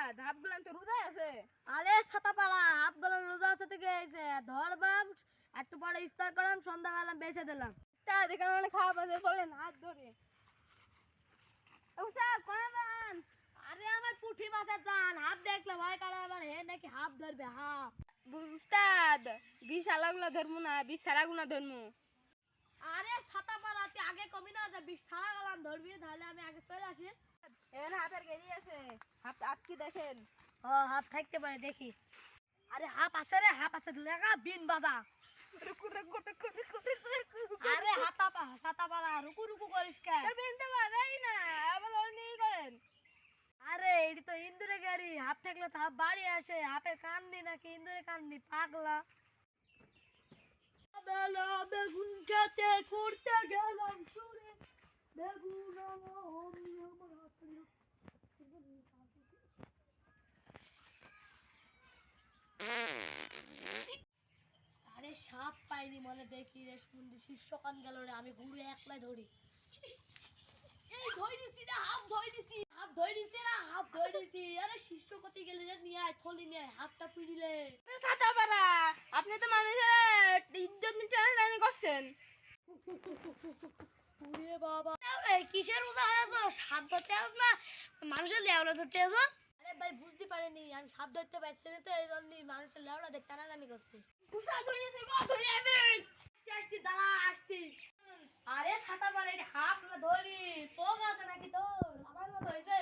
উস্তাদ হাফগুলান তো রোজা আছে। আরে ছাতাপাড়া হাফগুলো রোজা আছে থেকে এসে ধর বাপ একটু পরে ইফতার করলাম সন্ধ্যাবেলা বেঁচে দিলাম। উস্তাদ এখানে অনেক খাওয়া আছে, বলেন হাত ধরে। উস্তাদ কোন বান? আরে আমার পুঁটি মাছের জান হাফ দেখলে ভয় কাড়া আবার হে নাকি হাফ ধরবে হাফ। উস্তাদ বিশ আলাগুলা ধরমু না, বিশ সারাগুনা ধরমু। আরে ছাতাপাড়া তুই আগে কমি না যে বিশ সারা গেলাম ধরবি তাহলে আমি আগে চলে আসি। এখানে হাফের কেজি আছে, হাফ আজকে দেখেন। ও হাফ থাকতে পারে দেখি। আরে হাফ আছে রে হাফ আছে লেগা বিন বাজা। আরে ছাতাপাড়া রুকু রুকু করিস কেন? বিনতে পারেই না, আবার অনেক করেন। আরে এটি তো ইন্দুরে গাড়ি হাফ থাকলে তো হাফ বাড়ি আসে হাফের কান্দি নাকি ইন্দুরে কান্দি পাগলা। বেলা বেগুন খেতে করতে গেলাম সুরে বেগুন আমার হাতে। আরে সাপ পাইনি মনে দেখি রে শুনছি শীর্ষকান গেল রে আমি গুরু একলাই ধরি। এই ধইরিছি না হাফ ধইরিছি না হাফ ধইরিছি। আরে শিষ্য কতি গেলি রে নিয়ে আয় থলি নিয়ে আয় হাফটা পিড়িলে। ছাতা পারা আপনি তো মানুষের ইজ্জত নিতে করছেন। ওরে বাবা এই কিসের রোজা হয়েছে সাপ ধরতে আস না মানুষের লেওলা ধরতে আস। আরে ভাই বুঝতে পারিনি আমি সাপ ধরতে পারছি না তো এই জন্যই মানুষের লেওলা দেখতে টানাটানি করছি। আসছি দাঁড়া আসছি। আরে ছাতা মারে হাফ ধরি চোখ আছে নাকি তোর আমার মতো হয়েছে।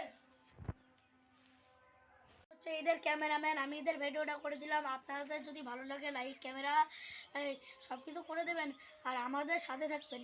এদের ক্যামেরাম্যান আমি এদের ভিডিওটা করে দিলাম আপনাদের যদি ভালো লাগে লাইক ক্যামেরা সবকিছু করে দেবেন আর আমাদের সাথে থাকবেন।